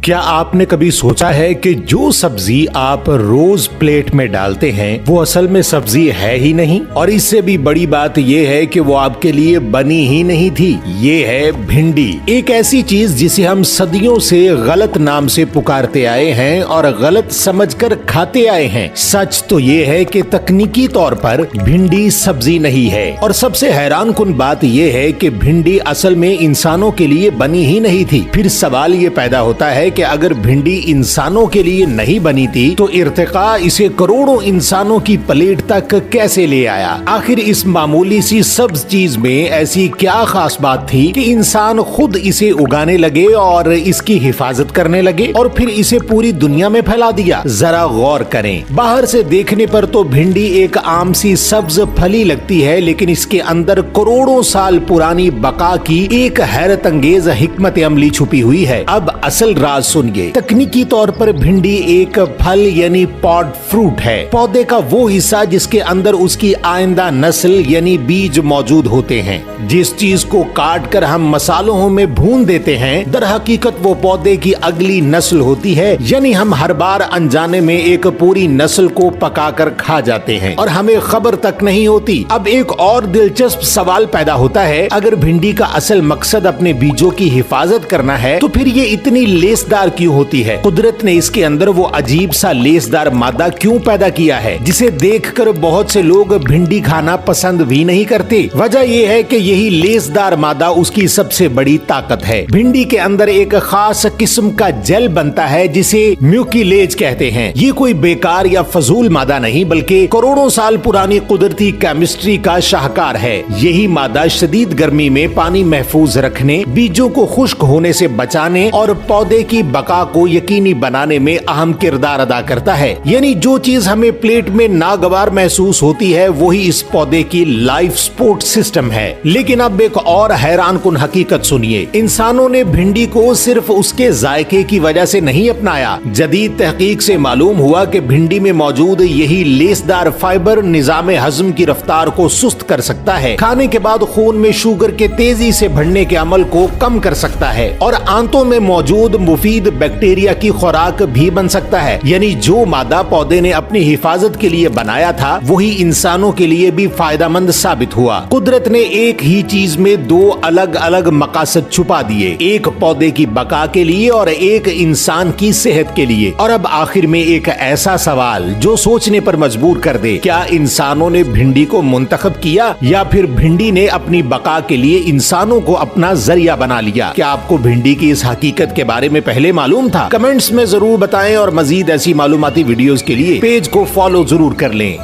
کیا آپ نے کبھی سوچا ہے کہ جو سبزی آپ روز پلیٹ میں ڈالتے ہیں وہ اصل میں سبزی ہے ہی نہیں؟ اور اس سے بھی بڑی بات یہ ہے کہ وہ آپ کے لیے بنی ہی نہیں تھی۔ یہ ہے بھنڈی، ایک ایسی چیز جسے ہم صدیوں سے غلط نام سے پکارتے آئے ہیں اور غلط سمجھ کر کھاتے آئے ہیں۔ سچ تو یہ ہے کہ تکنیکی طور پر بھنڈی سبزی نہیں ہے، اور سب سے حیران کن بات یہ ہے کہ بھنڈی اصل میں انسانوں کے لیے بنی ہی نہیں تھی۔ پھر سوال یہ پیدا ہوتا ہے کہ اگر بھنڈی انسانوں کے لیے نہیں بنی تھی تو ارتقاء اسے کروڑوں انسانوں کی پلیٹ تک کیسے لے آیا؟ آخر اس معمولی سی سبز چیز میں ایسی کیا خاص بات تھی کہ انسان خود اسے اگانے لگے اور اس کی حفاظت کرنے لگے اور پھر اسے پوری دنیا میں پھیلا دیا؟ ذرا غور کریں، باہر سے دیکھنے پر تو بھنڈی ایک عام سی سبز پھلی لگتی ہے، لیکن اس کے اندر کروڑوں سال پرانی بقا کی ایک حیرت انگیز حکمت عملی چھپی ہوئی ہے۔ اب اصل راز سنیے۔ تکنیکی طور پر بھنڈی ایک پھل یعنی پوڈ فروٹ ہے، پودے کا وہ حصہ جس کے اندر اس کی آئندہ نسل یعنی بیج موجود ہوتے ہیں۔ جس چیز کو کاٹ کر ہم مسالوں میں بھون دیتے ہیں در حقیقت وہ پودے کی اگلی نسل ہوتی ہے، یعنی ہم ہر بار انجانے میں ایک پوری نسل کو پکا کر کھا جاتے ہیں اور ہمیں خبر تک نہیں ہوتی۔ اب ایک اور دلچسپ سوال پیدا ہوتا ہے، اگر بھنڈی کا اصل مقصد اپنے بیجوں کی حفاظت کرنا ہے تو پھر یہ اتنی لیسدار کیوں ہوتی ہے؟ قدرت نے اس کے اندر وہ عجیب سا لیسدار مادہ کیوں پیدا کیا ہے جسے دیکھ کر بہت سے لوگ بھنڈی کھانا پسند بھی نہیں کرتے؟ وجہ یہ ہے کہ یہی لیسدار مادہ اس کی سب سے بڑی طاقت ہے۔ بھنڈی کے اندر ایک خاص قسم کا جیل بنتا ہے جسے میوکیلیج کہتے ہیں۔ یہ کوئی بیکار یا فضول مادہ نہیں بلکہ کروڑوں سال پرانی قدرتی کیمسٹری کا شاہکار ہے۔ یہی مادہ شدید گرمی میں پانی محفوظ رکھنے، بیجوں کو خشک ہونے سے بچانے اور پودے کی بقا کو یقینی بنانے میں اہم کردار ادا کرتا ہے۔ یعنی جو چیز ہمیں پلیٹ میں ناگوار محسوس ہوتی ہے وہی اس پودے کی لائف سپورٹ سسٹم ہے۔ لیکن اب ایک اور حیران کن حقیقت سنیے، انسانوں نے بھنڈی کو صرف اس کے ذائقے کی وجہ سے نہیں اپنایا۔ جدید تحقیق سے معلوم ہوا کہ بھنڈی میں موجود یہی لیسدار فائبر نظام ہضم کی رفتار کو سست کر سکتا ہے، کھانے کے بعد خون میں شوگر کے تیزی سے بڑھنے کے عمل کو کم کر سکتا ہے اور آنتوں میں موجود مفید بیکٹیریا کی خوراک بھی بن سکتا ہے۔ یعنی جو مادہ پودے نے اپنی حفاظت کے لیے بنایا تھا وہی انسانوں کے لیے بھی فائدہ مند ثابت ہوا۔ قدرت نے ایک ہی چیز میں دو الگ الگ مقاصد چھپا دیے، ایک پودے کی بقا کے لیے اور ایک انسان کی صحت کے لیے۔ اور اب آخر میں ایک ایسا سوال جو سوچنے پر مجبور کر دے، کیا انسانوں نے بھنڈی کو منتخب کیا یا پھر بھنڈی نے اپنی بقا کے لیے انسانوں کو اپنا ذریعہ بنا لیا؟ کیا آپ کو بھنڈی کی اس حقیقت کے بارے میں پہلے معلوم تھا؟ کمنٹس میں ضرور بتائیں اور مزید ایسی معلوماتی ویڈیوز کے لیے پیج کو فالو ضرور کر لیں۔